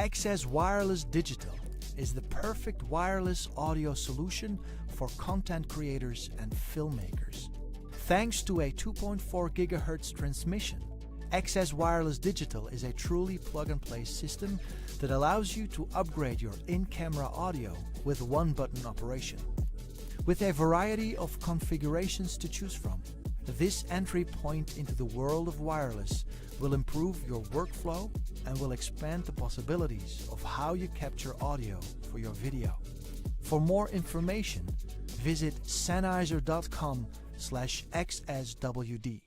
XS Wireless Digital is the perfect wireless audio solution for content creators and filmmakers. Thanks to a 2.4 GHz transmission, XS Wireless Digital is a truly plug-and-play system that allows you to upgrade your in-camera audio with one-button operation. With a variety of configurations to choose from, this entry point into the world of wireless will improve your workflow and will expand the possibilities of how you capture audio for your video. For more information, visit sennheiser.com/xswd.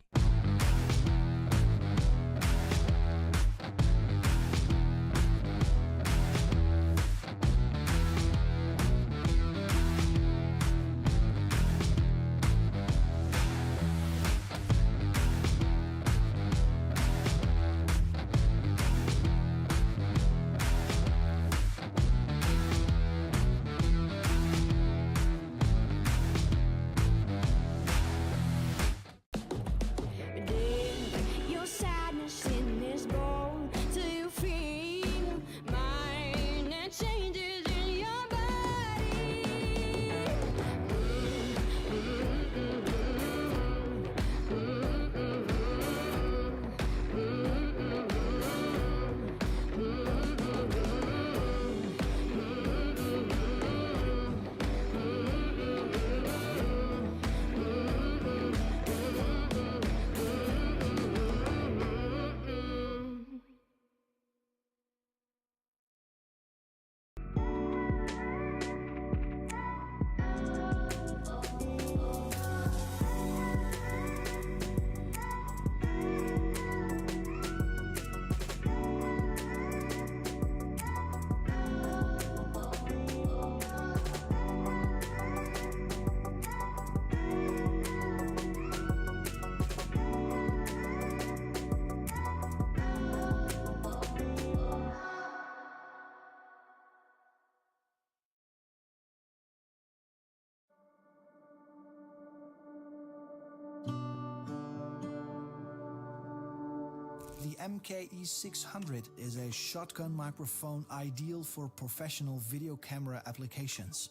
The MKE600 is a shotgun microphone ideal for professional video camera applications.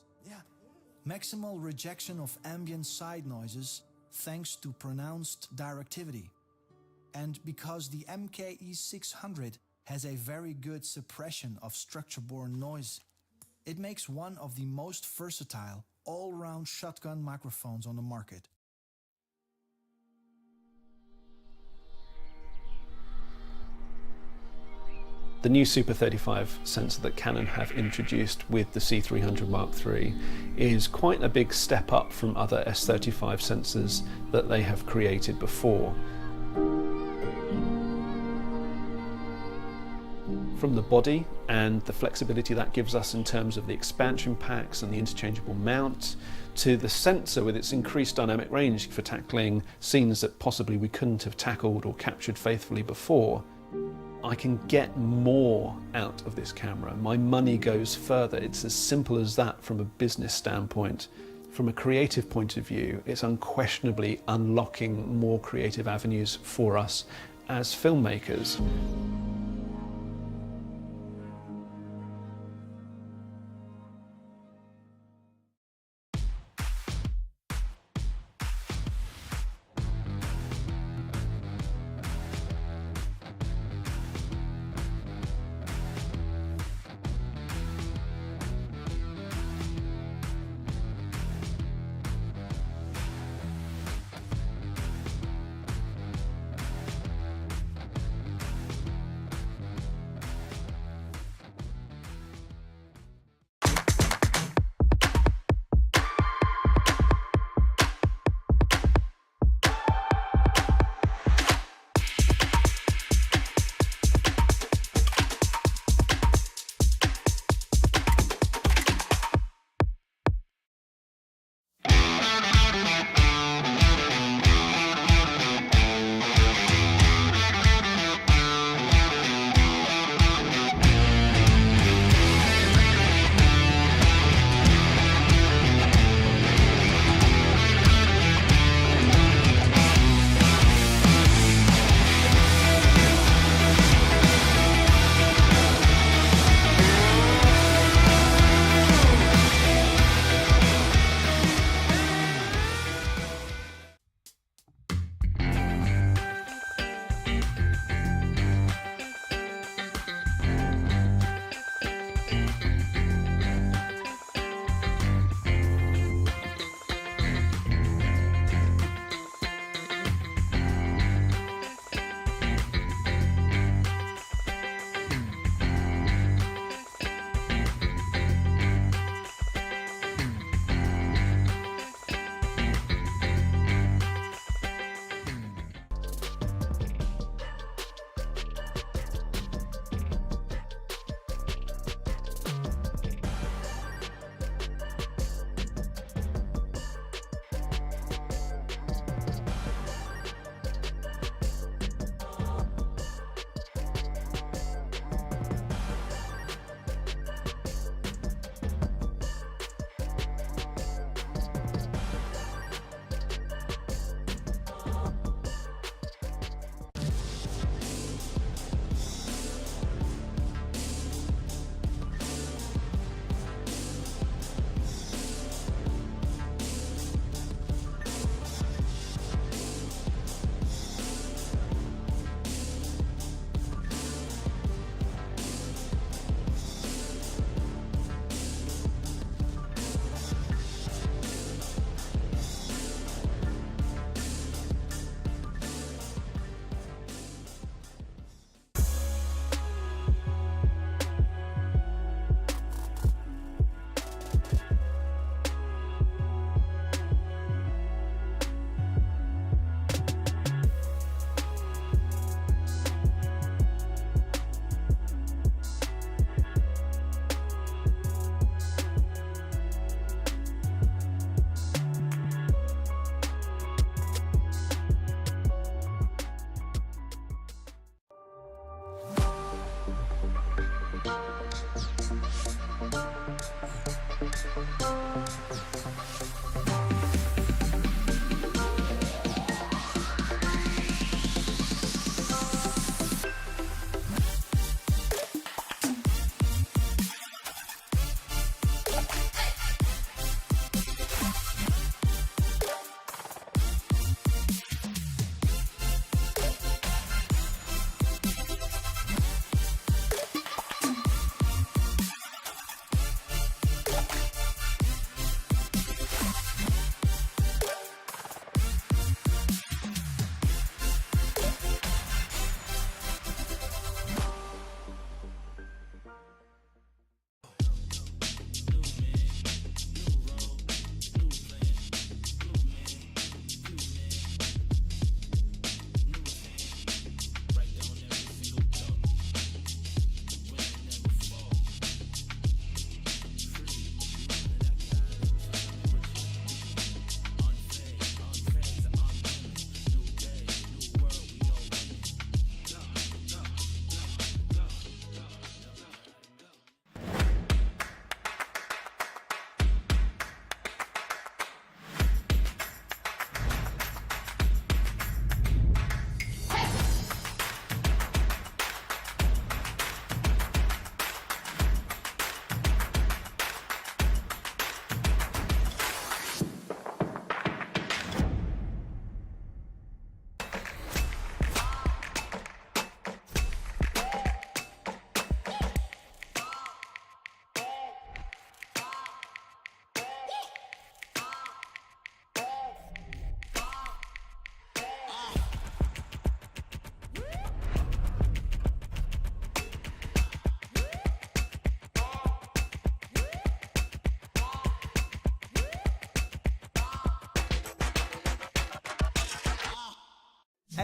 Maximal rejection of ambient side noises thanks to pronounced directivity. And because the MKE600 has a very good suppression of structure-borne noise, it makes one of the most versatile all-round shotgun microphones on the market. The new Super 35 sensor that Canon have introduced with the C300 Mark III is quite a big step up from other S35 sensors that they have created before. From the body and the flexibility that gives us in terms of the expansion packs and the interchangeable mount, to the sensor with its increased dynamic range for tackling scenes that possibly we couldn't have tackled or captured faithfully before, I can get more out of this camera. My money goes further. It's as simple as that from a business standpoint. From a creative point of view, it's unquestionably unlocking more creative avenues for us as filmmakers.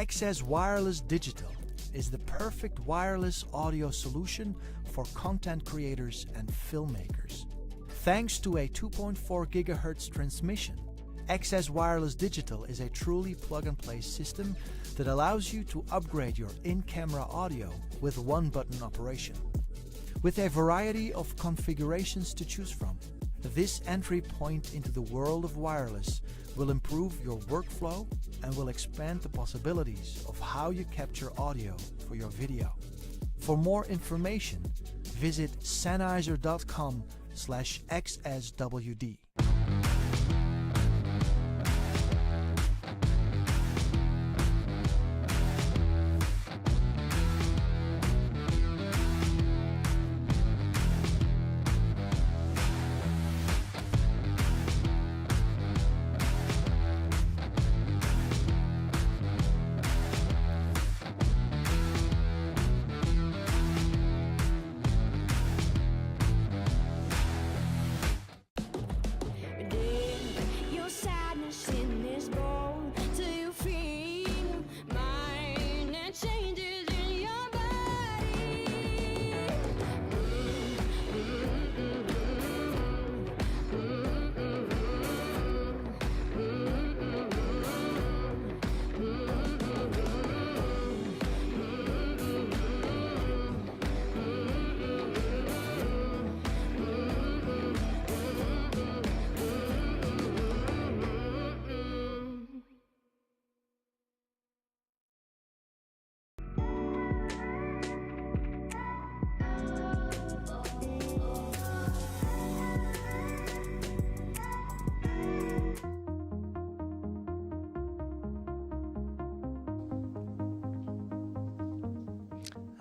XS Wireless Digital is the perfect wireless audio solution for content creators and filmmakers. Thanks to a 2.4 GHz transmission, XS Wireless Digital is a truly plug-and-play system that allows you to upgrade your in-camera audio with one-button operation. With a variety of configurations to choose from, this entry point into the world of wireless will improve your workflow and will expand the possibilities of how you capture audio for your video. For more information, visit sennheiser.com/xswd.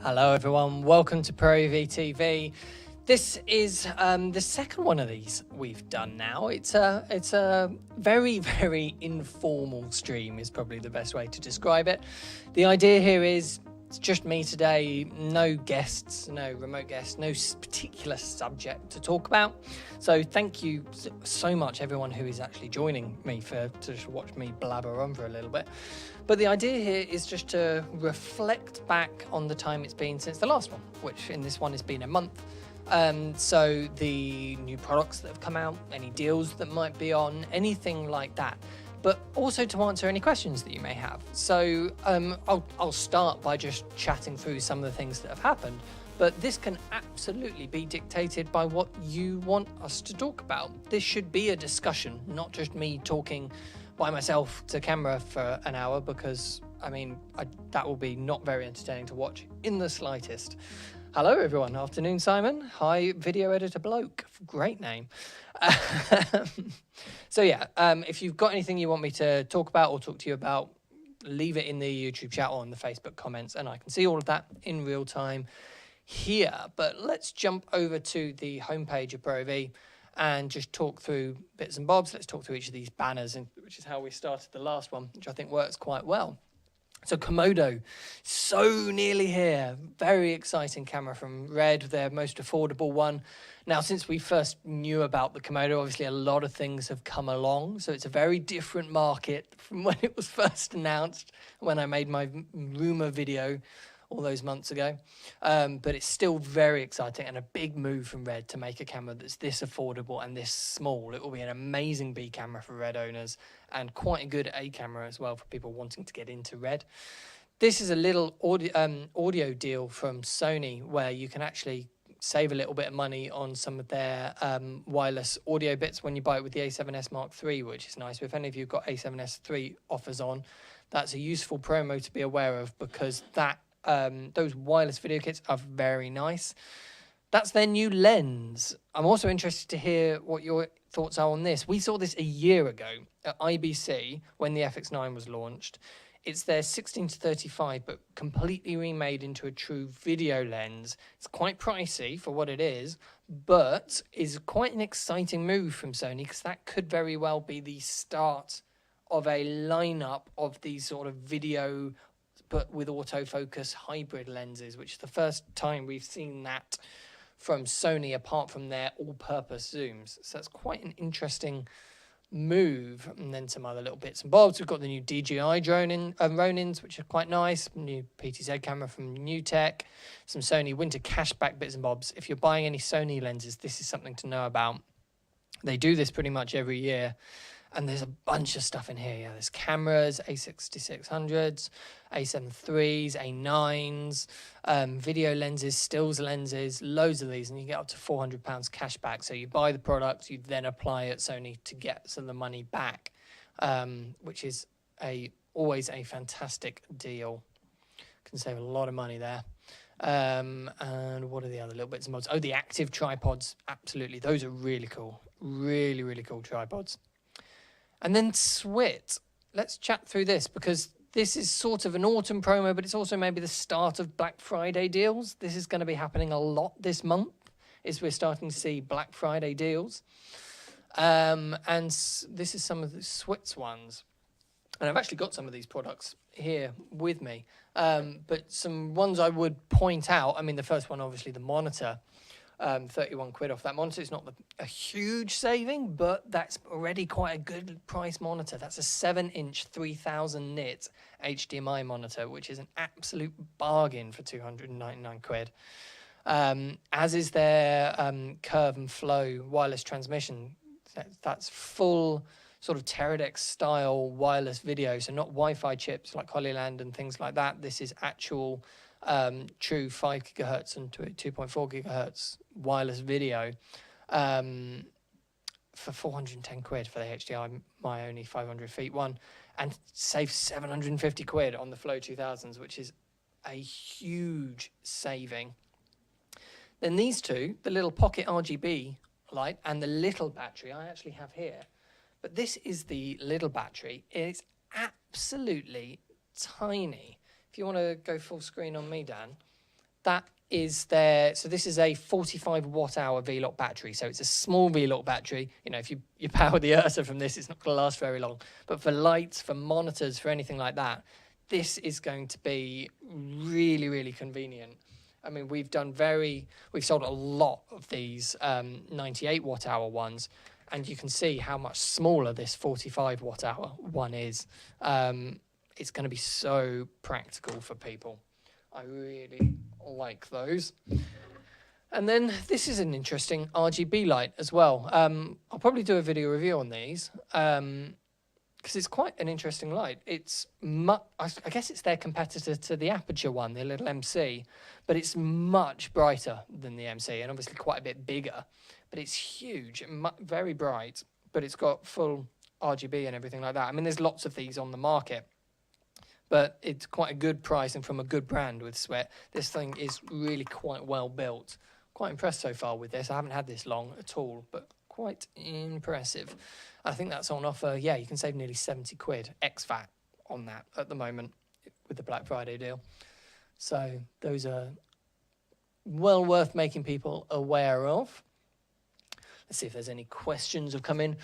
Hello everyone, welcome to ProAV TV. This is the second one of these we've done now. It's a very, very informal stream is probably the best way to describe it. The idea here is it's just me today, no guests, no remote guests, no particular subject to talk about. So thank you so much everyone who is actually joining me to just watch me blabber on for a little bit. But the idea here is just to reflect back on the time it's been since the last one, which in this one has been a month. So the new products that have come out, any deals that might be on, anything like that. But also to answer any questions that you may have. So I'll start by just chatting through some of the things that have happened. But this can absolutely be dictated by what you want us to talk about. This should be a discussion, not just me talking by myself to camera for an hour, because I mean that will be not very entertaining to watch in the slightest. Hello everyone, afternoon Simon. Hi video editor bloke, great name. So yeah, if you've got anything you want me to talk about or talk to you about, leave it in the YouTube chat or in the Facebook comments, and I can see all of that in real time here. But let's jump over to the homepage of ProAV and just talk through bits and bobs. Let's talk through each of these banners, which is how we started the last one, which I think works quite well. So Komodo, so nearly here. Very exciting camera from Red, their most affordable one. Now, since we first knew about the Komodo, obviously a lot of things have come along. So it's a very different market from when it was first announced, when I made my rumor video all those months ago. But it's still very exciting and a big move from Red to make a camera that's this affordable and this small. It will be an amazing B camera for Red owners and quite a good A camera as well for people wanting to get into Red. This is a little audio deal from Sony where you can actually save a little bit of money on some of their wireless audio bits when you buy it with the A7S Mark III, which is nice. If any of you have got A7S III offers on, that's a useful promo to be aware of, because that those wireless video kits are very nice. That's their new lens. I'm also interested to hear what your thoughts are on this. We saw this a year ago at IBC when the FX9 was launched. It's their 16-35, but completely remade into a true video lens. It's quite pricey for what it is, but is quite an exciting move from Sony, because that could very well be the start of a lineup of these sort of video but with autofocus hybrid lenses, which is the first time we've seen that from Sony apart from their all-purpose zooms. So that's quite an interesting move, and then some other little bits and bobs. We've got the new DJI Ronins, which are quite nice. New PTZ camera from NewTek. Some Sony winter cashback bits and bobs. If you're buying any Sony lenses, this is something to know about. They do this pretty much every year. And there's a bunch of stuff in here. Yeah, there's cameras, A6600s, A7 IIIs, A9s, video lenses, stills lenses, loads of these, and you get up to £400 cash back. So you buy the product, you then apply at Sony to get some of the money back, which is always a fantastic deal. Can save a lot of money there. And what are the other little bits and bobs? Oh, the active tripods, absolutely. Those are really cool. Really, really cool tripods. And then Swit. Let's chat through this, because this is sort of an autumn promo, but it's also maybe the start of Black Friday deals. This is going to be happening a lot this month, is we're starting to see Black Friday deals. And this is some of the Swit's ones. And I've actually got some of these products here with me. But some ones I would point out, I mean, the first one, obviously, the monitor. 31 quid off that monitor. It's not a huge saving, but that's already quite a good price monitor. That's a 7-inch 3000 nit HDMI monitor, which is an absolute bargain for 299 quid. As is their curve and flow wireless transmission. That's full sort of Teradek style wireless video, so not Wi-Fi chips like Holyland and things like that. This is actual true 5 gigahertz and 2.4 gigahertz wireless video for 410 quid for the HDMI only 500 feet one, and save 750 quid on the Flow 2000s, which is a huge saving. Then these two, the little pocket RGB light and the little battery, I actually have here, but this is the little battery. It's absolutely tiny. If you want to go full screen on me, Dan, that is there. So this is a 45 watt hour V-Lock battery. So it's a small V-Lock battery. You know, if you power the Ursa from this, it's not going to last very long. But for lights, for monitors, for anything like that, this is going to be really, really convenient. I mean, we've sold a lot of these 98 watt hour ones, and you can see how much smaller this 45 watt hour one is. It's going to be so practical for people. I really like those. And then this is an interesting RGB light as well. I'll probably do a video review on these because it's quite an interesting light. It's I guess it's their competitor to the Aperture one, the little MC, but it's much brighter than the MC and obviously quite a bit bigger. But it's huge, very bright, but it's got full RGB and everything like that. I mean, there's lots of these on the market, but it's quite a good price and from a good brand with Sweat. This thing is really quite well built. Quite impressed so far with this. I haven't had this long at all, but quite impressive. I think that's on offer. Yeah, you can save nearly 70 quid ex-VAT on that at the moment with the Black Friday deal. So those are well worth making people aware of. Let's see if there's any questions have come in.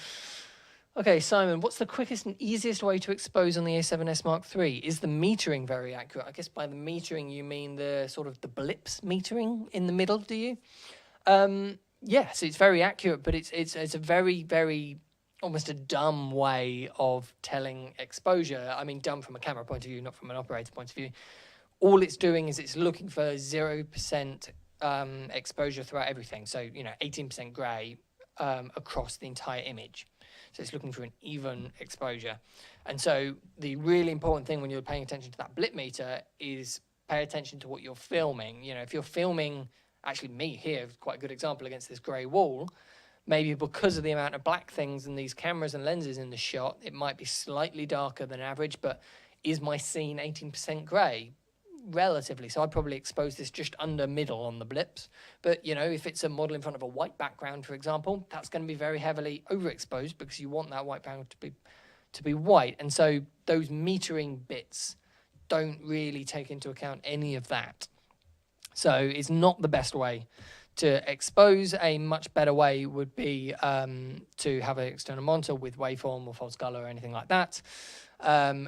Okay, Simon, what's the quickest and easiest way to expose on the A7S Mark III? Is the metering very accurate? I guess by the metering you mean the sort of the blips metering in the middle, do you? Yes, it's very accurate, but it's a very, very almost a dumb way of telling exposure. I mean, dumb from a camera point of view, not from an operator point of view. All it's doing is it's looking for 0% exposure throughout everything. So, 18% grey across the entire image. So it's looking for an even exposure. And so the really important thing when you're paying attention to that blip meter is pay attention to what you're filming. If you're filming, actually me here, quite a good example against this grey wall, maybe because of the amount of black things and these cameras and lenses in the shot, it might be slightly darker than average, but is my scene 18% grey? Relatively. So I'd probably expose this just under middle on the blips. But, if it's a model in front of a white background, for example, that's going to be very heavily overexposed because you want that white background to be white. And so those metering bits don't really take into account any of that. So it's not the best way to expose. A much better way would be to have an external monitor with waveform or false color or anything like that.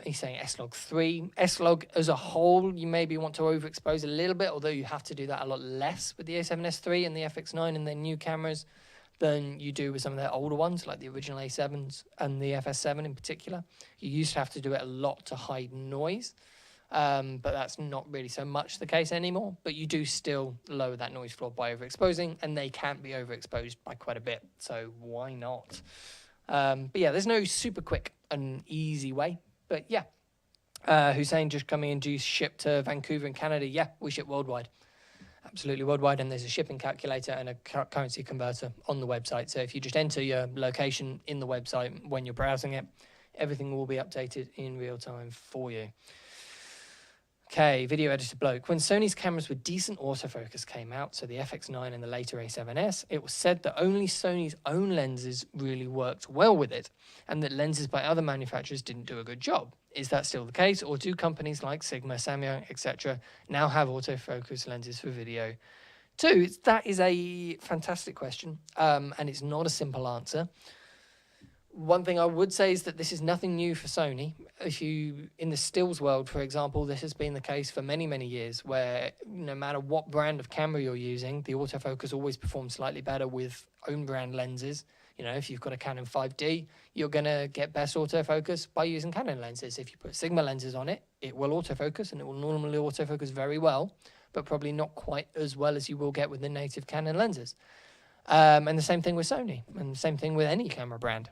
He's saying S-Log 3. S-Log as a whole, you maybe want to overexpose a little bit, although you have to do that a lot less with the A7S III and the FX9 and their new cameras. than you do with some of their older ones, like the original A7s and the FS7 in particular. You used to have to do it a lot to hide noise, but that's not really so much the case anymore. But you do still lower that noise floor by overexposing, and they can be overexposed by quite a bit, so why not? But yeah, there's no super quick and easy way, but yeah. Hussein just coming in, do you ship to Vancouver in Canada? Yeah, we ship worldwide. Absolutely worldwide, and there's a shipping calculator and a currency converter on the website. So if you just enter your location in the website when you're browsing it, everything will be updated in real time for you. Okay, video editor bloke. When Sony's cameras with decent autofocus came out, so the FX9 and the later A7S, it was said that only Sony's own lenses really worked well with it, and that lenses by other manufacturers didn't do a good job. Is that still the case, or do companies like Sigma, Samyang, etc. now have autofocus lenses for video too? That is a fantastic question, and it's not a simple answer. One thing I would say is that this is nothing new for Sony. If you, in the stills world, for example, this has been the case for many, many years, where no matter what brand of camera you're using, the autofocus always performs slightly better with own brand lenses. You know, if you've got a Canon 5D, you're going to get best autofocus by using Canon lenses. If you put Sigma lenses on it, it will autofocus, and it will normally autofocus very well, but probably not quite as well as you will get with the native Canon lenses. And the same thing with Sony, and the same thing with any camera brand.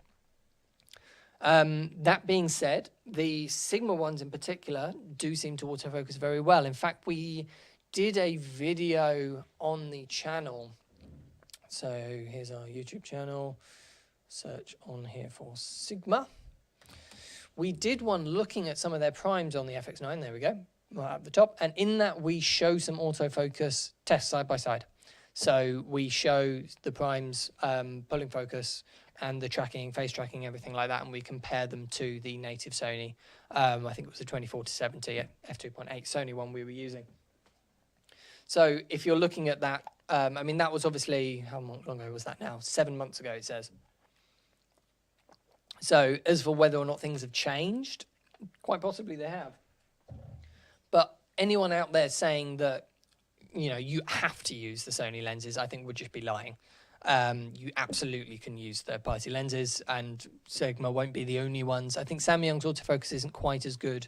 That being said, the Sigma ones in particular do seem to autofocus very well. In fact, we did a video on the channel. So here's our YouTube channel. Search on here for Sigma. We did one looking at some of their primes on the FX9. There we go, right up the top. And in that, we show some autofocus tests side by side. So we show the primes pulling focus and the tracking, face tracking, everything like that, and we compare them to the native Sony. I think it was the 24-70 f2.8 Sony one we were using. So if you're looking at that, I mean, that was obviously, how long ago was that now? 7 months ago, it says. So as for whether or not things have changed, quite possibly they have. But anyone out there saying that, you know, you have to use the Sony lenses, I think would just be lying. You absolutely can use third-party lenses, and Sigma won't be the only ones. I think Samyang's autofocus isn't quite as good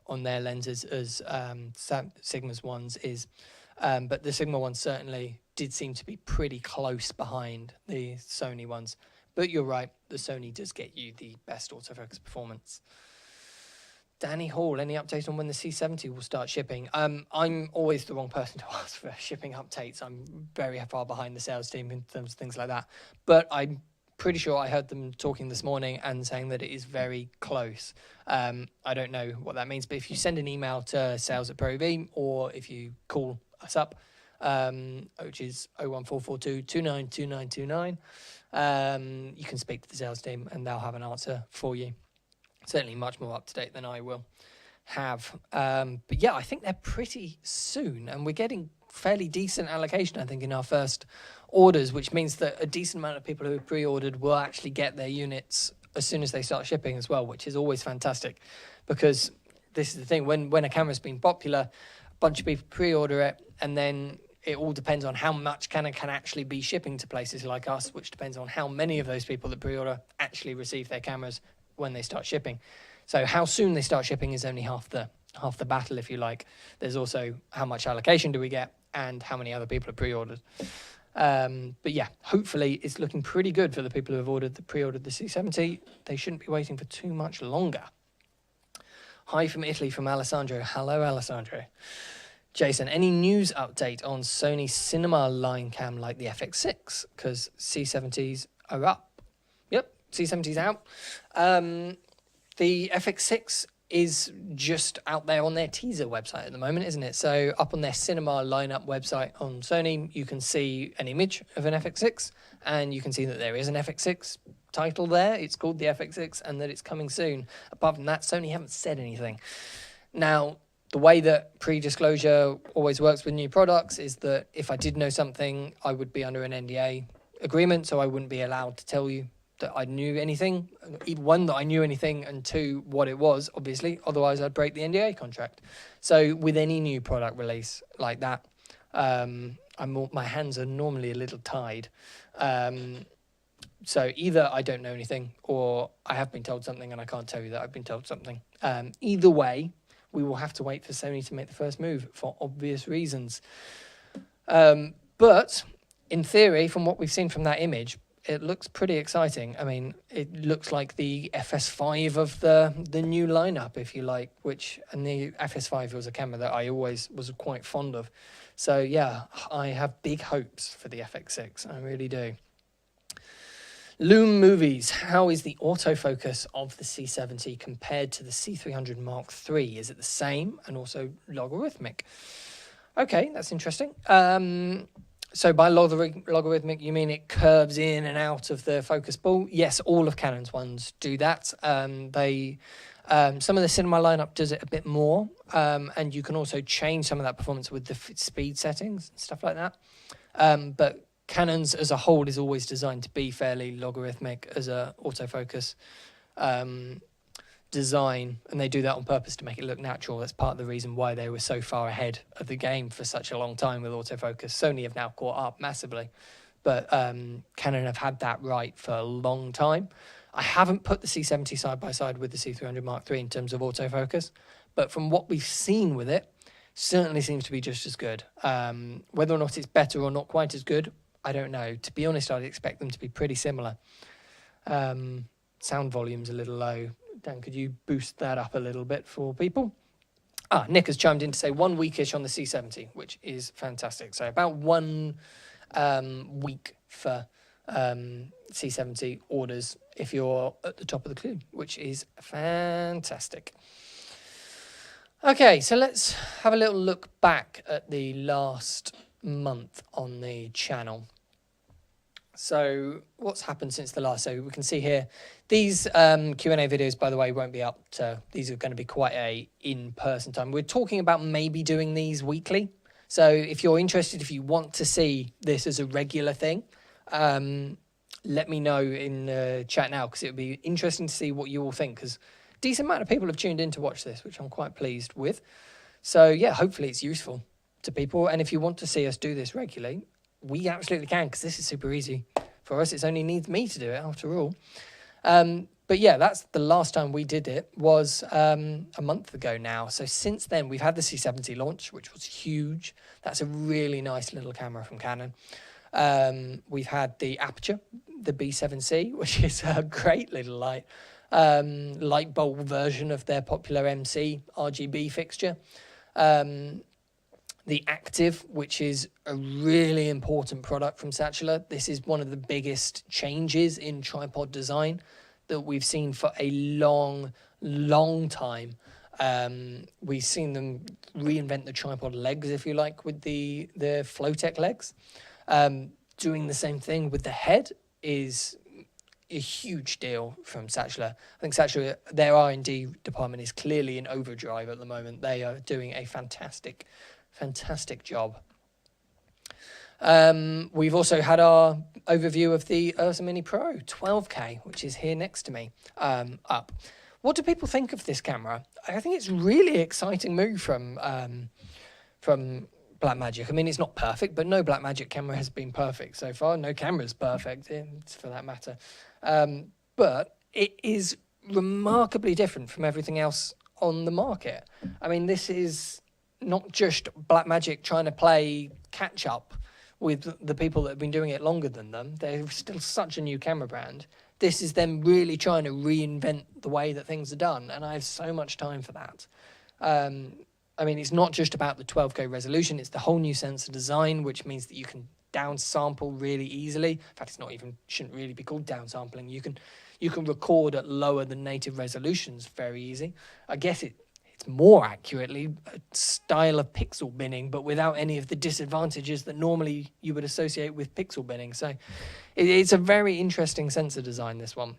on their lenses as Sigma's ones is, but the Sigma ones certainly did seem to be pretty close behind the Sony ones. But you're right, the Sony does get you the best autofocus performance. Danny Hall, any update on when the C70 will start shipping? I'm always the wrong person to ask for shipping updates. I'm very far behind the sales team in terms of things like that. But I'm pretty sure I heard them talking this morning and saying that it is very close. I don't know what that means, but if you send an email to sales@ProAV, or if you call us up, which is 01442 292929, you can speak to the sales team and they'll have an answer for you. Certainly much more up to date than I will have. But yeah, I think they're pretty soon, and we're getting fairly decent allocation, I think, in our first orders, which means that a decent amount of people who have pre-ordered will actually get their units as soon as they start shipping as well, which is always fantastic, because this is the thing, when a camera's been popular, a bunch of people pre-order it, and then it all depends on how much Canon can actually be shipping to places like us, which depends on how many of those people that pre-order actually receive their cameras when they start shipping. So how soon they start shipping is only half the battle, if you like. There's also how much allocation do we get and how many other people have pre-ordered. But yeah, hopefully it's looking pretty good for the people who have pre-ordered the C70. They shouldn't be waiting for too much longer. Hi from Italy from Alessandro. Hello, Alessandro. Jason, any news update on Sony cinema line cam like the FX6? Because C70s are up. Yep, C70's out. The FX6 is just out there on their teaser website at the moment, isn't it? So up on their cinema lineup website on Sony, you can see an image of an FX6, and you can see that there is an FX6 title there. It's called the FX6, and that it's coming soon. Apart from that, Sony haven't said anything. Now, the way that pre-disclosure always works with new products is that if I did know something, I would be under an NDA agreement, so I wouldn't be allowed to tell you that I knew anything. One, that I knew anything, and two, what it was, obviously. Otherwise, I'd break the NDA contract. So with any new product release like that, my hands are normally a little tied. So either I don't know anything, or I have been told something and I can't tell you that I've been told something. Either way, we will have to wait for Sony to make the first move for obvious reasons. But in theory, from what we've seen from that image, it looks pretty exciting. I mean, it looks like the FS5 of the new lineup, if you like, and the FS5 was a camera that I always was quite fond of. So yeah, I have big hopes for the FX6. I really do. Loom Movies. How is the autofocus of the C70 compared to the C300 Mark III? Is it the same and also logarithmic? Okay, that's interesting. So by logarithmic, you mean it curves in and out of the focus ball? Yes, all of Canon's ones do that. Some of the cinema lineup does it a bit more, and you can also change some of that performance with the speed settings and stuff like that. But Canon's as a whole is always designed to be fairly logarithmic as a autofocus design, and they do that on purpose to make it look natural. That's part of the reason why they were so far ahead of the game for such a long time with autofocus. Sony have now caught up massively, but Canon have had that right for a long time. I haven't put the C70 side by side with the C300 Mark III in terms of autofocus, but from what we've seen with it, certainly seems to be just as good. Whether or not it's better or not quite as good, I don't know. To be honest, I'd expect them to be pretty similar. Sound volume's a little low. Dan, could you boost that up a little bit for people? Nick has chimed in to say 1 weekish on the C70, which is fantastic. So about 1 week for C70 orders if you're at the top of the queue, which is fantastic. Okay, so let's have a little look back at the last month on the channel. So what's happened since the last? So we can see here, these Q&A videos, by the way, won't be up. These are going to be quite a in-person time. We're talking about maybe doing these weekly. So if you're interested, if you want to see this as a regular thing, let me know in the chat now, because it would be interesting to see what you all think, because a decent amount of people have tuned in to watch this, which I'm quite pleased with. So yeah, hopefully it's useful to people. And if you want to see us do this regularly, we absolutely can, because this is super easy for us. It only needs me to do it after all. But yeah, that's the last time we did it was a month ago now. So since then, we've had the C70 launch, which was huge. That's a really nice little camera from Canon. We've had the Aperture, the B7C, which is a great little light bulb version of their popular MC RGB fixture. The Active, which is a really important product from Satchela. This is one of the biggest changes in tripod design that we've seen for a long, long time. We've seen them reinvent the tripod legs, if you like, with the Flowtech legs. Doing the same thing with the head is a huge deal from Satchela. I think Satchela, their R&D department is clearly in overdrive at the moment. They are doing a fantastic job. We've also had our overview of the Ursa Mini Pro 12K, which is here next to me, up. What do people think of this camera? I think it's really exciting move from Blackmagic. I mean, it's not perfect, but no Blackmagic camera has been perfect so far. No camera's perfect, for that matter. But it is remarkably different from everything else on the market. I mean, this is not just Blackmagic trying to play catch up with the people that have been doing it longer than them. They're still such a new camera brand. This is them really trying to reinvent the way that things are done, and I have so much time for that. I mean, it's not just about the 12K resolution, it's the whole new sensor design, which means that you can downsample really easily. In fact, shouldn't really be called downsampling. You can record at lower than native resolutions very easy. I guess it's more accurately a style of pixel binning, but without any of the disadvantages that normally you would associate with pixel binning. So it's a very interesting sensor design, this one.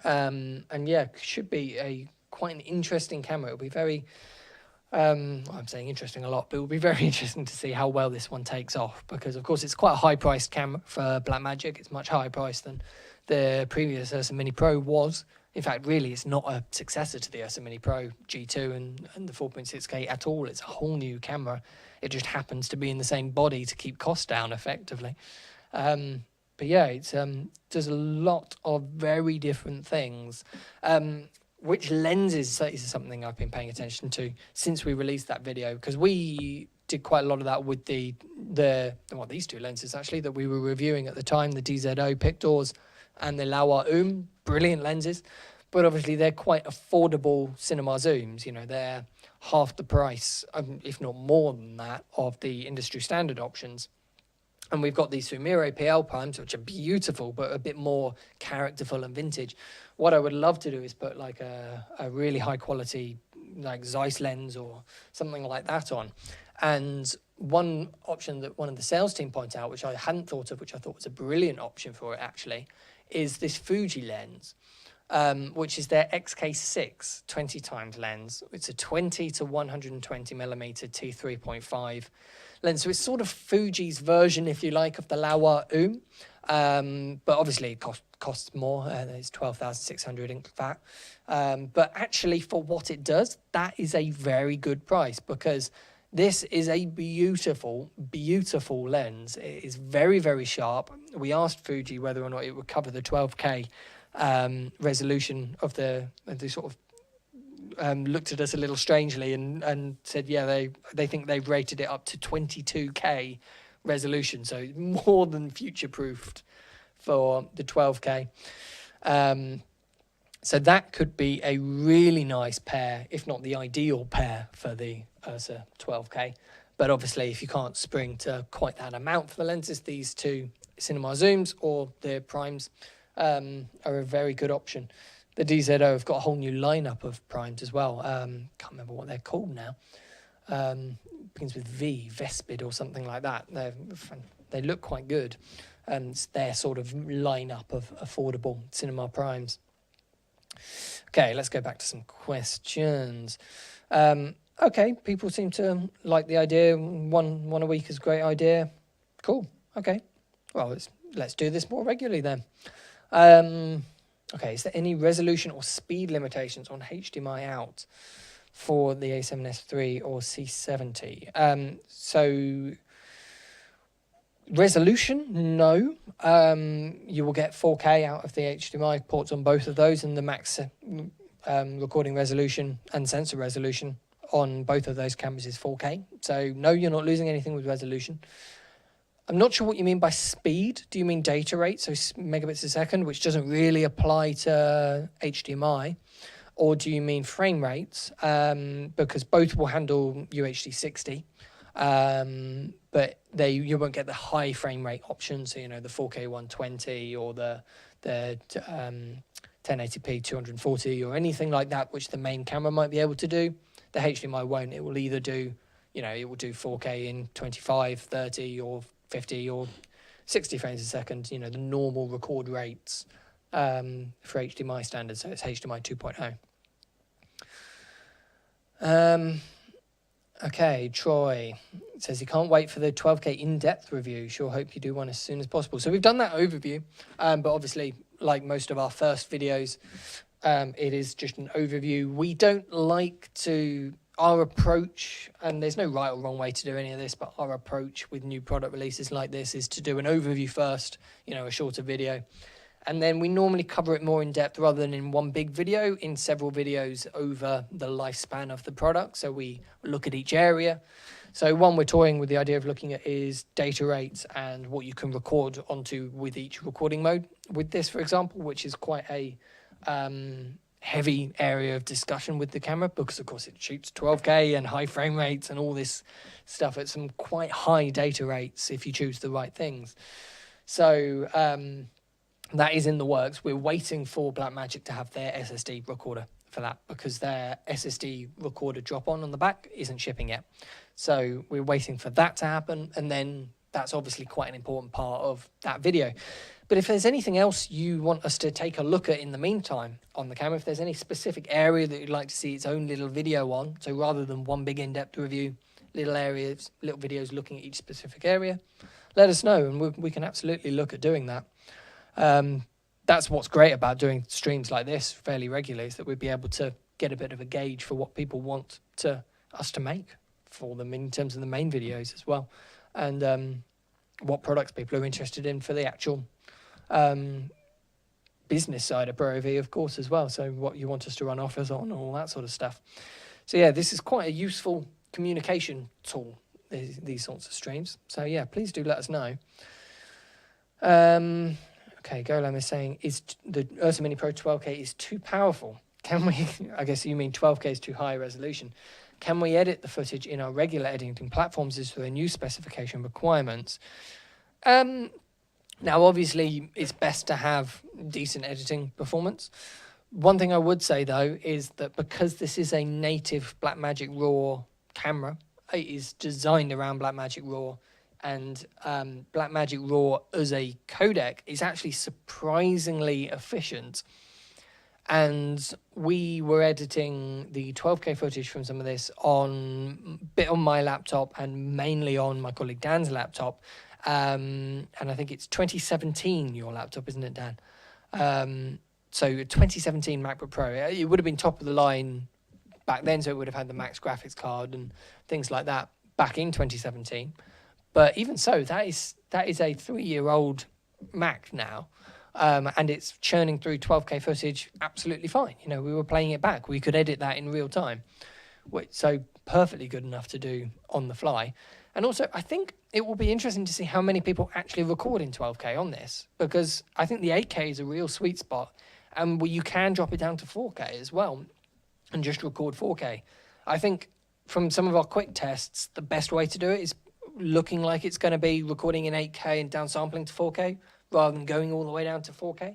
And yeah, should be quite an interesting camera. It'll be very, I'm saying interesting a lot, but it will be very interesting to see how well this one takes off, because of course it's quite a high priced camera for Blackmagic. It's much higher priced than the previous Ursa Mini Pro was. In fact, really, it's not a successor to the Ursa Mini Pro G2 and the 4.6K at all. It's a whole new camera. It just happens to be in the same body to keep costs down effectively. But yeah, it's does a lot of very different things. Which lenses is something I've been paying attention to since we released that video, because we did quite a lot of that with these two lenses actually that we were reviewing at the time, the DZO Pictors and the Laowa brilliant lenses, but obviously they're quite affordable cinema zooms. You know, they're half the price, if not more than that, of the industry standard options. And we've got these Sumire PL primes, which are beautiful, but a bit more characterful and vintage. What I would love to do is put like a really high quality, like Zeiss lens or something like that on. And one option that one of the sales team pointed out, which I hadn't thought of, which I thought was a brilliant option for it actually, is this Fuji lens, which is their XK6 20 times lens. It's a 20 to 120 millimeter t3.5 lens. So it's sort of Fuji's version, if you like, of the Laowa but obviously it costs more. It's 12,600 in fact. But actually for what it does, that is a very good price, because this is a beautiful, beautiful lens. It is very, very sharp. We asked Fuji whether or not it would cover the 12K resolution of the sort of looked at us a little strangely and said, yeah, they think they've rated it up to 22K resolution, so more than future-proofed for the 12K. So that could be a really nice pair, if not the ideal pair for the Ursa 12K. But obviously, if you can't spring to quite that amount for the lenses, these two cinema zooms or the primes are a very good option. The DZO have got a whole new lineup of primes as well. Can't remember what they're called now. Begins with V, Vespid or something like that. They look quite good. And it's their sort of lineup of affordable cinema primes. Okay, let's go back to some questions. Okay, people seem to like the idea. One a week is a great idea. Cool. Okay. Well, let's do this more regularly then. Okay, is there any resolution or speed limitations on HDMI out for the A7S III or C70? So resolution, no. You will get 4K out of the HDMI ports on both of those, and the max recording resolution and sensor resolution on both of those cameras is 4K. So no, you're not losing anything with resolution. I'm not sure what you mean by speed. Do you mean data rate, so megabits a second, which doesn't really apply to HDMI? Or do you mean frame rates? Because both will handle UHD 60, but you won't get the high frame rate options, so, you know, the 4K 120 or the 1080p 240 or anything like that, which the main camera might be able to do. The HDMI won't. It will either do, it will do 4K in 25, 30 or 50 or 60 frames a second, the normal record rates for HDMI standards. So it's HDMI 2.0. Okay, Troy says he can't wait for the 12K in-depth review. Sure hope you do one as soon as possible. So we've done that overview, but obviously, like most of our first videos, it is just an overview. We don't like to... Our approach, and there's no right or wrong way to do any of this, but our approach with new product releases like this is to do an overview first, a shorter video. And then we normally cover it more in depth rather than in one big video, in several videos over the lifespan of the product. So we look at each area. So one we're toying with the idea of looking at is data rates and what you can record onto with each recording mode. With this, for example, which is quite a... heavy area of discussion with the camera, because of course it shoots 12K and high frame rates and all this stuff at some quite high data rates if you choose the right things. So that is in the works. We're waiting for Blackmagic to have their SSD recorder for that, because their SSD recorder drop-on the back isn't shipping yet. So we're waiting for that to happen, and then that's obviously quite an important part of that video. But if there's anything else you want us to take a look at in the meantime on the camera, if there's any specific area that you'd like to see its own little video on, so rather than one big in-depth review, little areas, little videos looking at each specific area, let us know, and we can absolutely look at doing that. That's what's great about doing streams like this fairly regularly, is that we'd be able to get a bit of a gauge for what people want us to make for them in terms of the main videos as well, and what products people are interested in for the actual business side of ProAV, of course, as well. So what you want us to run offers on, all that sort of stuff. So yeah, this is quite a useful communication tool, these sorts of streams. So yeah, please do let us know. Okay, Golam is saying, is the Ursa Mini Pro 12K is too powerful? Can we, I guess you mean 12K is too high resolution. Can we edit the footage in our regular editing platforms? Is there a new specification requirements? Now, obviously, it's best to have decent editing performance. One thing I would say, though, is that because this is a native Blackmagic RAW camera, it is designed around Blackmagic RAW, and Blackmagic RAW as a codec is actually surprisingly efficient. And we were editing the 12K footage from some of this on my laptop and mainly on my colleague Dan's laptop. And I think it's 2017, your laptop, isn't it, Dan? So 2017 MacBook Pro. It would have been top of the line back then, so it would have had the Max graphics card and things like that back in 2017. But even so, that is a 3-year-old Mac now. And it's churning through 12K footage absolutely fine. You know, we were playing it back. We could edit that in real time. So perfectly good enough to do on the fly. And also, I think it will be interesting to see how many people actually record in 12K on this, because I think the 8K is a real sweet spot, and you can drop it down to 4K as well and just record 4K. I think from some of our quick tests, the best way to do it is looking like it's going to be recording in 8K and downsampling to 4K rather than going all the way down to 4K.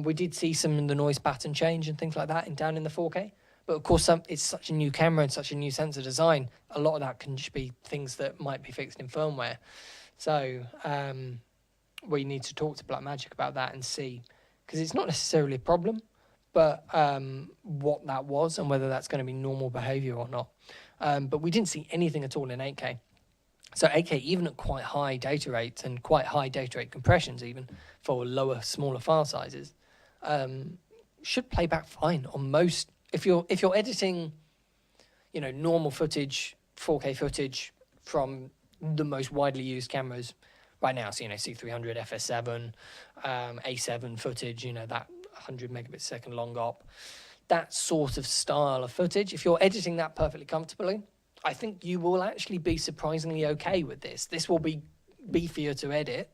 We did see some of the noise pattern change and things like that down in the 4K. But of course, it's such a new camera and such a new sensor design. A lot of that can just be things that might be fixed in firmware. So we need to talk to Blackmagic about that and see, because it's not necessarily a problem, but what that was and whether that's going to be normal behavior or not. But we didn't see anything at all in 8K. So 8K, even at quite high data rates and quite high data rate compressions, even for lower, smaller file sizes, should play back fine on most. If you're editing, normal footage, 4K footage from the most widely used cameras right now, so C300, FS7, A7 footage, that 100 megabits a second long op, that sort of style of footage. If you're editing that perfectly comfortably, I think you will actually be surprisingly okay with this. This will be beefier to edit,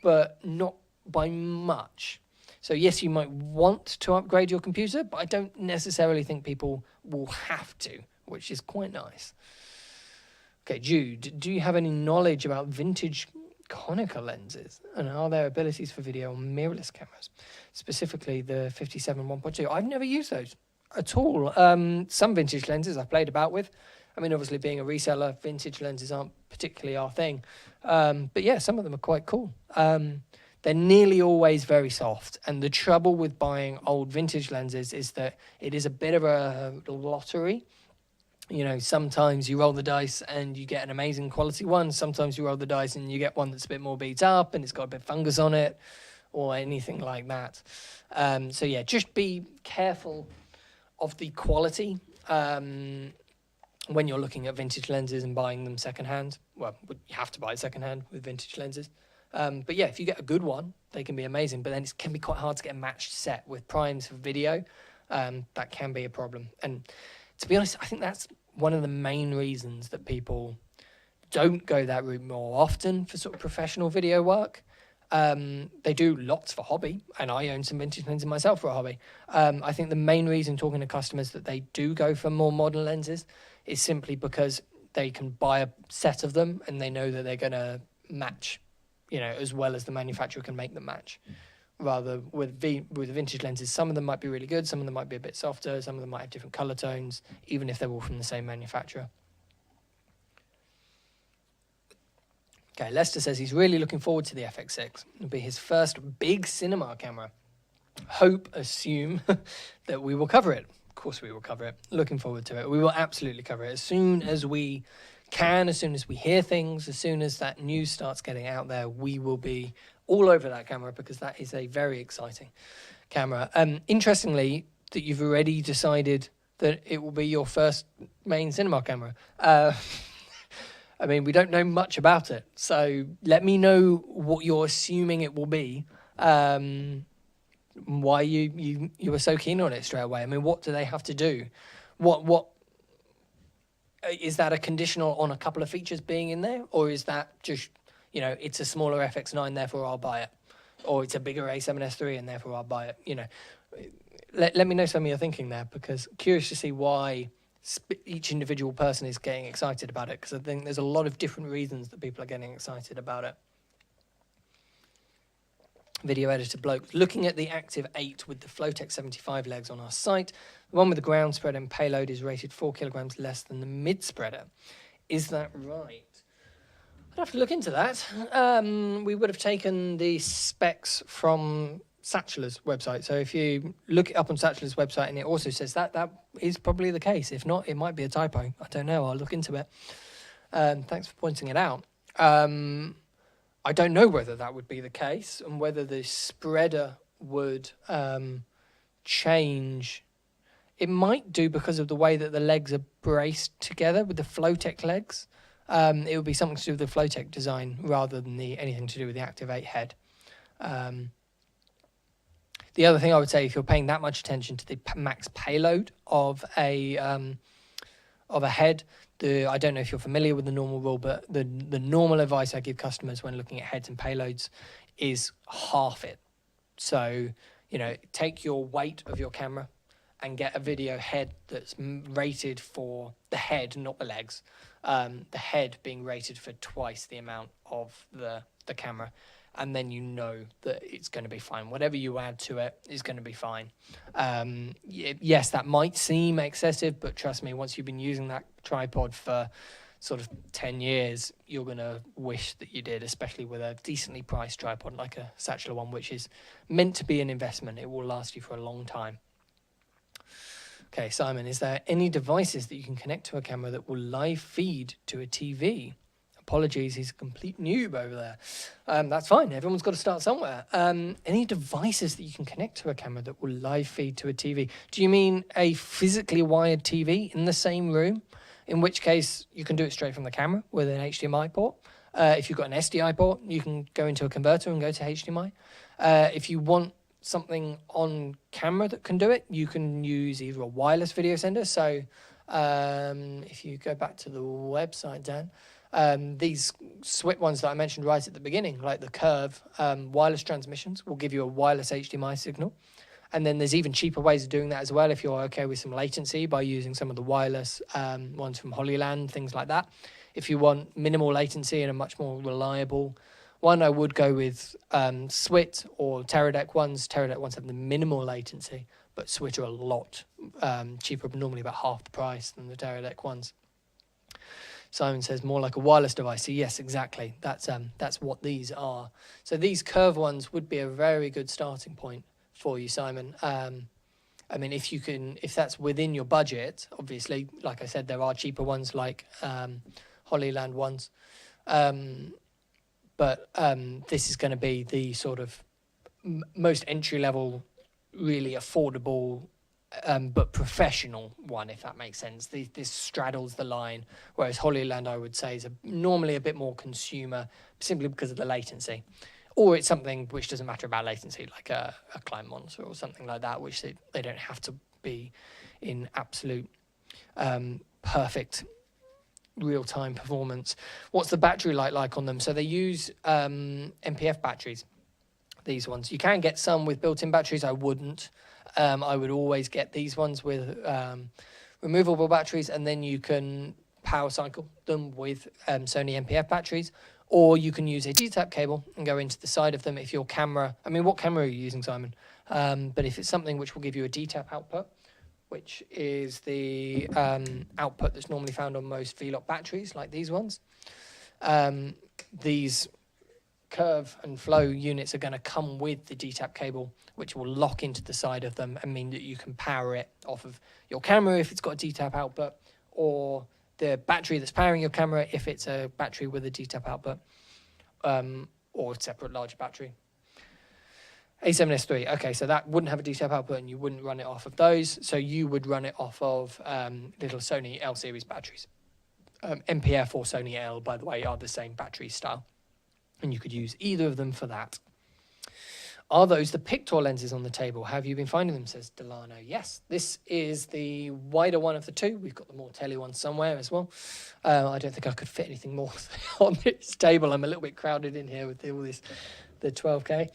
but not by much. So yes, you might want to upgrade your computer, but I don't necessarily think people will have to, which is quite nice. Okay, Jude, do you have any knowledge about vintage Konica lenses, and are there abilities for video on mirrorless cameras, specifically the 57 1.2? I've never used those at all. Some vintage lenses I've played about with. I mean, obviously being a reseller, vintage lenses aren't particularly our thing. But yeah, some of them are quite cool. They're nearly always very soft. And the trouble with buying old vintage lenses is that it is a bit of a lottery. Sometimes you roll the dice and you get an amazing quality one. Sometimes you roll the dice and you get one that's a bit more beat up and it's got a bit of fungus on it or anything like that. So yeah, just be careful of the quality when you're looking at vintage lenses and buying them secondhand. Well, you have to buy it secondhand with vintage lenses. But yeah, if you get a good one, they can be amazing. But then it can be quite hard to get a matched set with primes for video. That can be a problem. And to be honest, I think that's one of the main reasons that people don't go that route more often for sort of professional video work. They do lots for hobby, and I own some vintage lenses myself for a hobby. I think the main reason, talking to customers, that they do go for more modern lenses is simply because they can buy a set of them and they know that they're going to match, as well as the manufacturer can make them match. Rather with vintage lenses, some of them might be really good, some of them might be a bit softer, some of them might have different color tones, even if they're all from the same manufacturer. Okay, Lester says he's really looking forward to the FX6. It'll be his first big cinema camera. Assume that we will cover it. Of course we will cover it. Looking forward to it. We will absolutely cover it as soon as we can, as soon as we hear things, as soon as that news starts getting out there, we will be all over that camera, because that is a very exciting camera. Interestingly, that you've already decided that it will be your first main cinema camera. I mean, we don't know much about it, so let me know what you're assuming it will be, why you were so keen on it straight away. I mean, what do they have to do? What is that a conditional on a couple of features being in there, or is that just, it's a smaller FX9, therefore I'll buy it, or it's a bigger A7S III and therefore I'll buy it? Let me know some of your thinking there, because I'm curious to see why each individual person is getting excited about it, because I think there's a lot of different reasons that people are getting excited about it. Video editor bloke, looking at the Active 8 with the Flowtech 75 legs on our site, the one with the ground spreader and payload is rated 4 kilograms less than the mid spreader. Is that right? I'd have to look into that. We would have taken the specs from Satcheler's website. So if you look it up on Satcheler's website and it also says that is probably the case. If not, it might be a typo. I don't know. I'll look into it. Thanks for pointing it out. I don't know whether that would be the case and whether the spreader would change. It might do because of the way that the legs are braced together with the Flowtech legs. It would be something to do with the Flowtech design rather than anything to do with the Active 8 head. The other thing I would say, if you're paying that much attention to the max payload of a head, I don't know if you're familiar with the normal rule, but the normal advice I give customers when looking at heads and payloads is half it. So, take your weight of your camera and get a video head that's rated for the head, not the legs. The head being rated for twice the amount of the camera. And then that it's going to be fine. Whatever you add to it is going to be fine. Yes, that might seem excessive, but trust me, once you've been using that tripod for sort of 10 years, you're going to wish that you did, especially with a decently priced tripod like a Satcheler one, which is meant to be an investment. It will last you for a long time. Okay, Simon, is there any devices that you can connect to a camera that will live feed to a TV? Apologies, he's a complete noob over there. That's fine. Everyone's got to start somewhere. Any devices that you can connect to a camera that will live feed to a TV? Do you mean a physically wired TV in the same room? In which case, you can do it straight from the camera with an HDMI port. If you've got an SDI port, you can go into a converter and go to HDMI. If you want something on camera that can do it, you can use either a wireless video sender. So if you go back to the website, Dan, these SWIT ones that I mentioned right at the beginning, like the Curve wireless transmissions, will give you a wireless HDMI signal. And then there's even cheaper ways of doing that as well if you're okay with some latency, by using some of the wireless ones from Holyland, things like that. If you want minimal latency and a much more reliable one, I would go with SWIT or Teradek ones. Teradek ones have the minimal latency, but SWIT are a lot cheaper, normally about half the price than the Teradek ones. Simon says more like a wireless device. So yes, exactly. That's what these are. So these Curve ones would be a very good starting point for you, Simon. I mean, if that's within your budget, obviously, like I said, there are cheaper ones like Holyland ones. But this is going to be the sort of most entry level, really affordable, but professional one, if that makes sense. This straddles the line, whereas Holyland, I would say, is normally a bit more consumer, simply because of the latency. Or it's something which doesn't matter about latency, like a Climb Monitor or something like that, which they don't have to be in absolute perfect real-time performance. What's the battery life like on them? So they use MPF batteries, these ones. You can get some with built-in batteries. I wouldn't. I would always get these ones with removable batteries, and then you can power cycle them with Sony MPF batteries, or you can use a D-tap cable and go into the side of them if your camera, I mean, what camera are you using, Simon? But if it's something which will give you a D-tap output, which is the output that's normally found on most V-Lock batteries, like these ones, these Curve and Flow units are going to come with the D-tap cable, which will lock into the side of them and mean that you can power it off of your camera if it's got a D-tap output, or the battery that's powering your camera if it's a battery with a D-tap output, or a separate larger battery. A7S III, okay, so that wouldn't have a D-tap output and you wouldn't run it off of those, so you would run it off of little Sony L-series batteries. MPF or Sony L, by the way, are the same battery style, and you could use either of them for that. Are those the Pictor lenses on the table? Have you been finding them, says Delano? Yes, this is the wider one of the two. We've got the more telly one somewhere as well. I don't think I could fit anything more on this table. I'm a little bit crowded in here with all this, the 12K.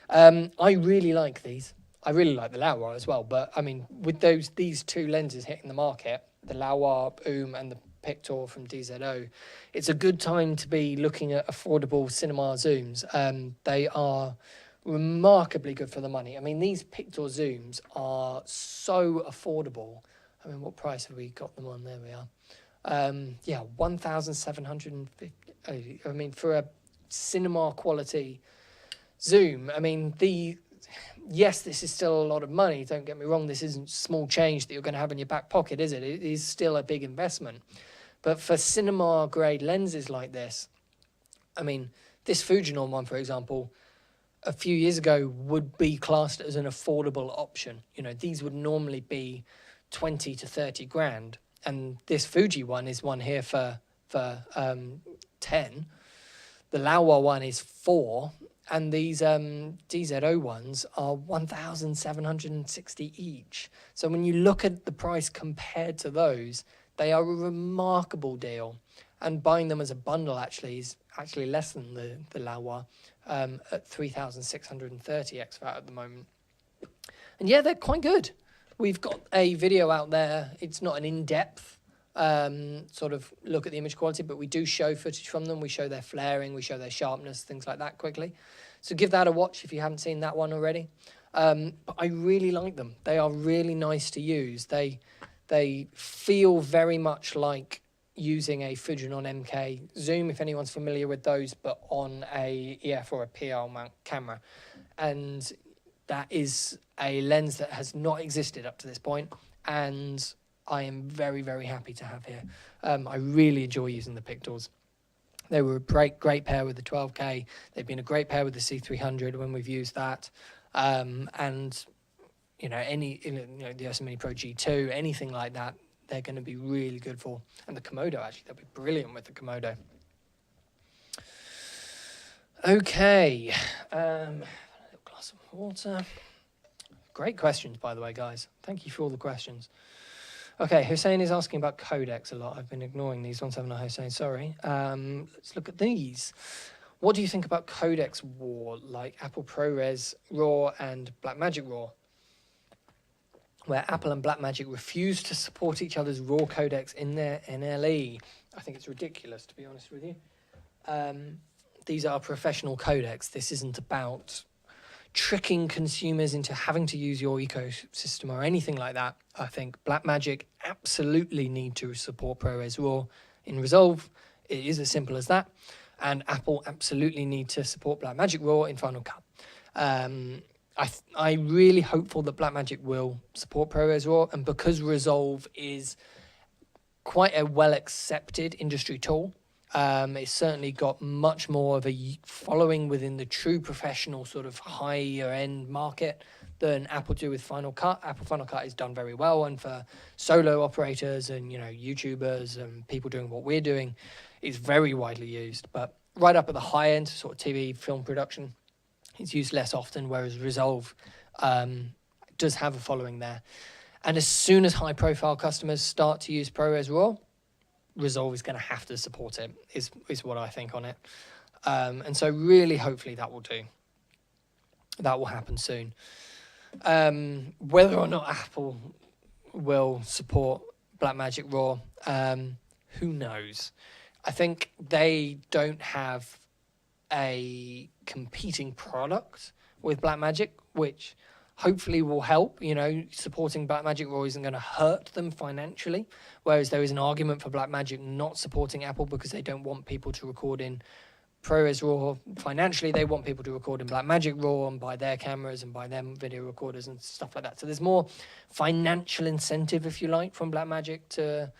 I really like these. I really like the Laowa as well. But, I mean, with these two lenses hitting the market, the Laowa Oom and the Pictor from DZO, it's a good time to be looking at affordable cinema zooms. They are remarkably good for the money. I mean, these Pictor zooms are so affordable. I mean, what price have we got them on? There we are. Yeah, 1,750. I mean, for a cinema quality zoom, I mean, yes, this is still a lot of money. Don't get me wrong. This isn't small change that you're going to have in your back pocket, is it? It is still a big investment. But for cinema grade lenses like this, I mean, this Fujinon one, for example, a few years ago would be classed as an affordable option. You know, these would normally be 20 to 30 grand. And this Fuji one is one here for 10. The Laowa one is 4. And these DZO ones are 1,760 each. So when you look at the price compared to those, they are a remarkable deal. And buying them as a bundle actually is actually less than the Laowa at 3,630 ex-VAT at the moment. And yeah, they're quite good. We've got a video out there. It's not an in-depth sort of look at the image quality, but we do show footage from them. We show their flaring, we show their sharpness, things like that quickly. So give that a watch if you haven't seen that one already. But I really like them. They are really nice to use. They feel very much like using a Fujinon MK zoom, if anyone's familiar with those, but on a EF or a PL mount camera. And that is a lens that has not existed up to this point, and I am very, very happy to have here. I really enjoy using the Pictors. They were a great pair with the 12K. They've been a great pair with the C300 when we've used that. And, you know, the Yosemite Pro G2, anything like that, they're going to be really good for. And the Komodo, actually, they'll be brilliant with the Komodo. Okay. A little glass of water. Great questions, by the way, guys. Thank you for all the questions. Okay, Hussein is asking about codecs a lot. I've been ignoring these ones, haven't I, Hussein? Sorry. Let's look at these. What do you think about codecs war, like Apple ProRes RAW and Blackmagic RAW, where Apple and Blackmagic refuse to support each other's RAW codecs in their NLE? I think it's ridiculous, to be honest with you. These are professional codecs. This isn't about tricking consumers into having to use your ecosystem or anything like that. I think Blackmagic absolutely need to support ProRes RAW in Resolve. It is as simple as that. And Apple absolutely need to support Blackmagic RAW in Final Cut. I really hopeful that Blackmagic will support ProRes RAW, and because Resolve is quite a well-accepted industry tool, it's certainly got much more of a following within the true professional sort of higher-end market than Apple do with Final Cut. Apple Final Cut is done very well, and for solo operators and, you know, YouTubers and people doing what we're doing, it's very widely used. But right up at the high end, sort of TV film production, it's used less often, whereas Resolve does have a following there. And as soon as high-profile customers start to use ProRes RAW, Resolve is going to have to support it, is what I think on it. And so really, hopefully, that will do. That will happen soon. Whether or not Apple will support Blackmagic RAW, who knows? I think they don't have a competing product with Blackmagic, which hopefully will help. You know, supporting Blackmagic RAW isn't going to hurt them financially, whereas there is an argument for Blackmagic not supporting Apple because they don't want people to record in ProRes RAW. Financially, they want people to record in Blackmagic RAW and buy their cameras and buy them video recorders and stuff like that. So there's more financial incentive, if you like, from Blackmagic to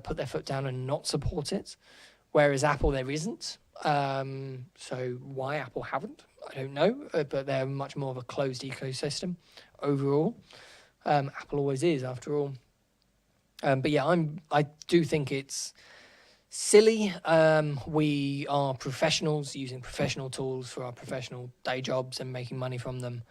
put their foot down and not support it, whereas Apple, there isn't. So why Apple haven't, I don't know, but they're much more of a closed ecosystem overall. Apple always is, after all. But yeah, I do think it's silly. We are professionals using professional tools for our professional day jobs and making money from them.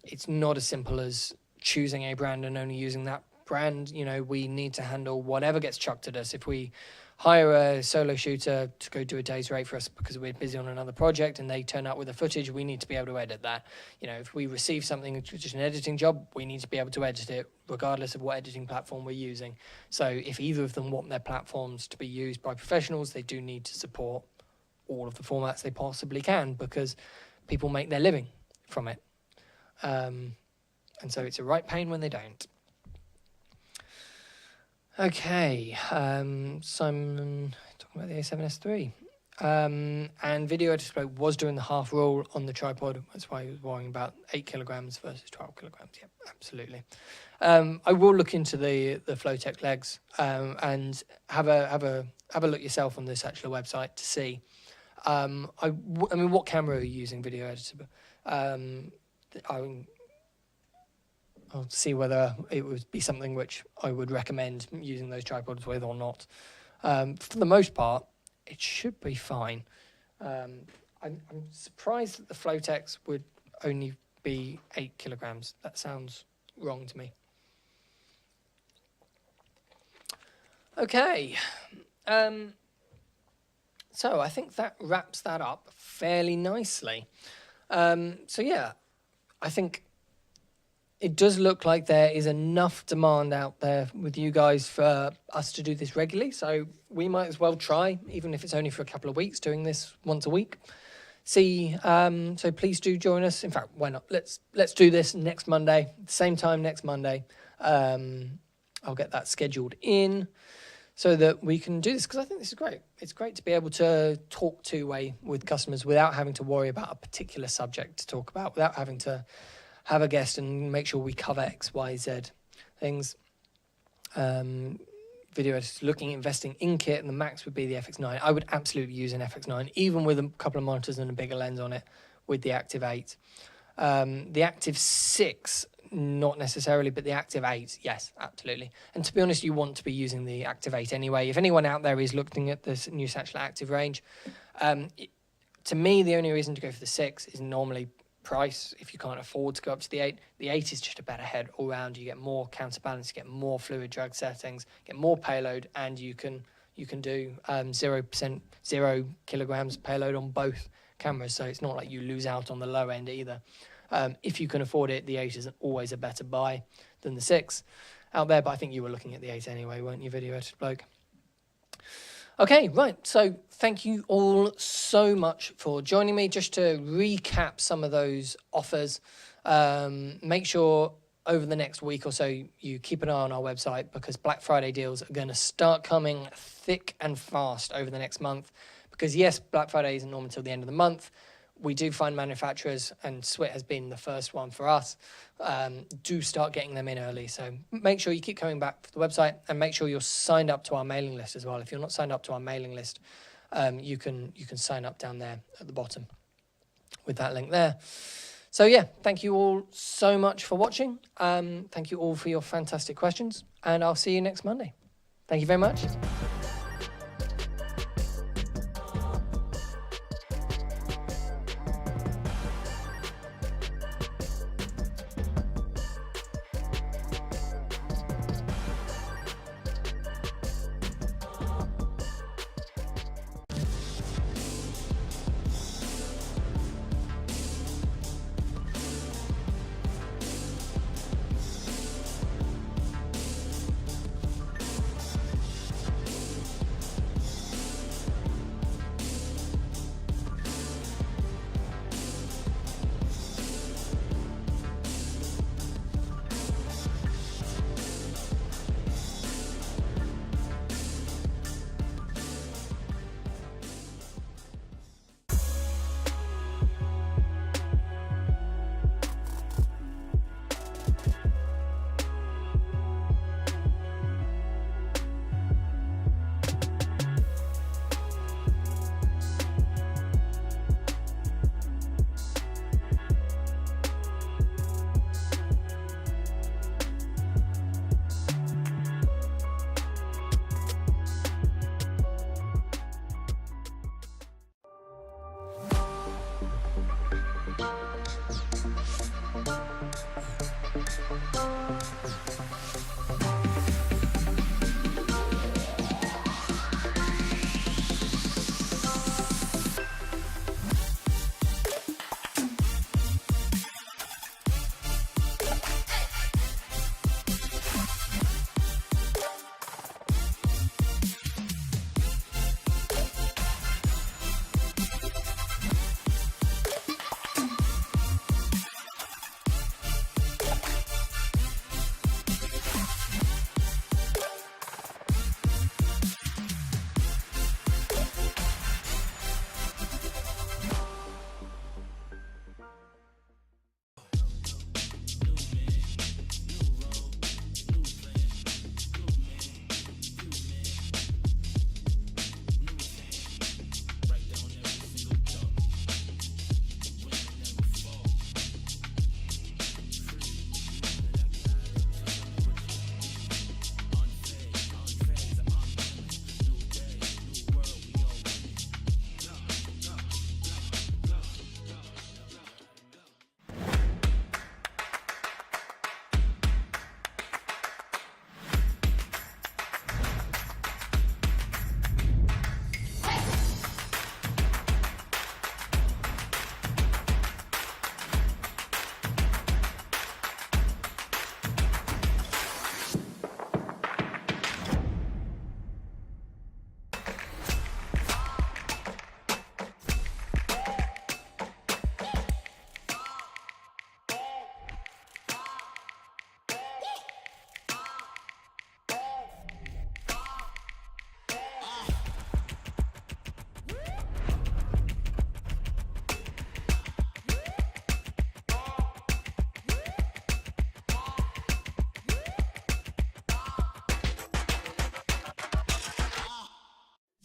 It's not as simple as choosing a brand and only using that brand. You know, we need to handle whatever gets chucked at us. If we hire a solo shooter to go do a day's rate for us because we're busy on another project and they turn up with the footage, we need to be able to edit that. You know, if we receive something, just an editing job, we need to be able to edit it regardless of what editing platform we're using. So if either of them want their platforms to be used by professionals, they do need to support all of the formats they possibly can, because people make their living from it. And so it's a right pain when they don't. Okay, Simon talking about the A7S III. And Video Editor Bloke was doing the half roll on the tripod. That's why he was worrying about 8 kilograms versus 12 kilograms. Yep, absolutely. I will look into the Flowtech legs and have a look yourself on the Satchler website to see. I mean, what camera are you using, Video Editor? I'll see whether it would be something which I would recommend using those tripods with or not. For the most part, it should be fine. I'm surprised that the Flowtechs would only be 8 kilograms. That sounds wrong to me. Okay. So I think that wraps that up fairly nicely. So yeah, I think it does look like there is enough demand out there with you guys for us to do this regularly. So we might as well try, even if it's only for a couple of weeks, doing this once a week. See, so please do join us. In fact, why not? Let's do this next Monday, same time next Monday. I'll get that scheduled in so that we can do this, because I think this is great. It's great to be able to talk two-way with customers without having to worry about a particular subject to talk about, without having to have a guest and make sure we cover X, Y, Z things. Video editors looking at investing in kit, and the max would be the FX9. I would absolutely use an FX9, even with a couple of monitors and a bigger lens on it, with the Active 8. The Active 6, not necessarily, but the Active 8, yes, absolutely. And to be honest, you want to be using the Active 8 anyway. If anyone out there is looking at this new Satchel Active range, to me, the only reason to go for the 6 is normally price. If you can't afford to go up to the 8 is just a better head all round. You get more counterbalance, you get more fluid drag settings, get more payload, and you can do 0%, 0 kilograms payload on both cameras. So it's not like you lose out on the low end either. If you can afford it, the 8 is always a better buy than the 6 out there. But I think you were looking at the 8 anyway, weren't you, Video Editor Bloke? Okay, right. So thank you all so much for joining me. Just to recap some of those offers, make sure over the next week or so you keep an eye on our website, because Black Friday deals are going to start coming thick and fast over the next month. Because yes, Black Friday isn't normal until the end of the month. We do find manufacturers, and Swit has been the first one for us, do start getting them in early. So make sure you keep coming back to the website, and make sure you're signed up to our mailing list as well. If you're not signed up to our mailing list, you can sign up down there at the bottom with that link there. So yeah, thank you all so much for watching. Thank you all for your fantastic questions, and I'll see you next Monday. Thank you very much.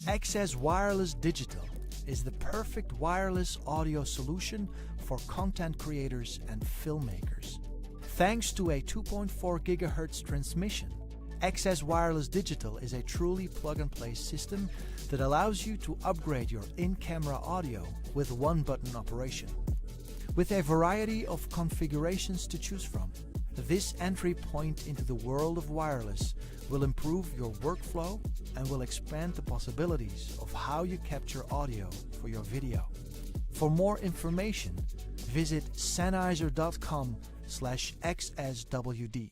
XS Wireless Digital is the perfect wireless audio solution for content creators and filmmakers. Thanks to a 2.4 GHz transmission, XS Wireless Digital is a truly plug-and-play system that allows you to upgrade your in-camera audio with one-button operation. With a variety of configurations to choose from, this entry point into the world of wireless will improve your workflow and will expand the possibilities of how you capture audio for your video. For more information, visit sennheiser.com/xswd.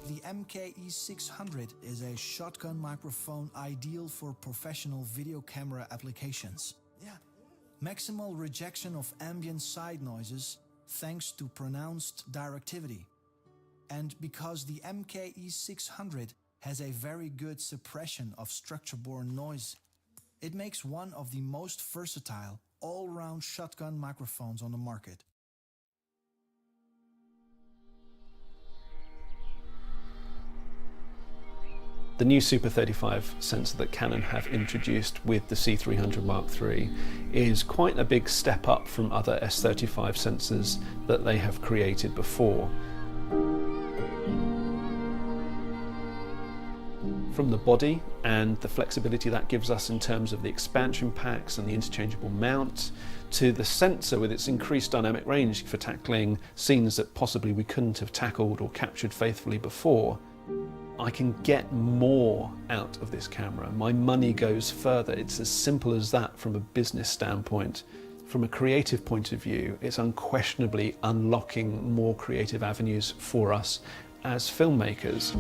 The MKE600 is a shotgun microphone ideal for professional video camera applications. Maximal rejection of ambient side noises thanks to pronounced directivity. And because the MKE600 has a very good suppression of structure-borne noise, it makes one of the most versatile all-round shotgun microphones on the market. The new Super 35 sensor that Canon have introduced with the C300 Mark III is quite a big step up from other S35 sensors that they have created before. From the body and the flexibility that gives us in terms of the expansion packs and the interchangeable mount, to the sensor with its increased dynamic range for tackling scenes that possibly we couldn't have tackled or captured faithfully before, I can get more out of this camera. My money goes further. It's as simple as that from a business standpoint. From a creative point of view, it's unquestionably unlocking more creative avenues for us as filmmakers.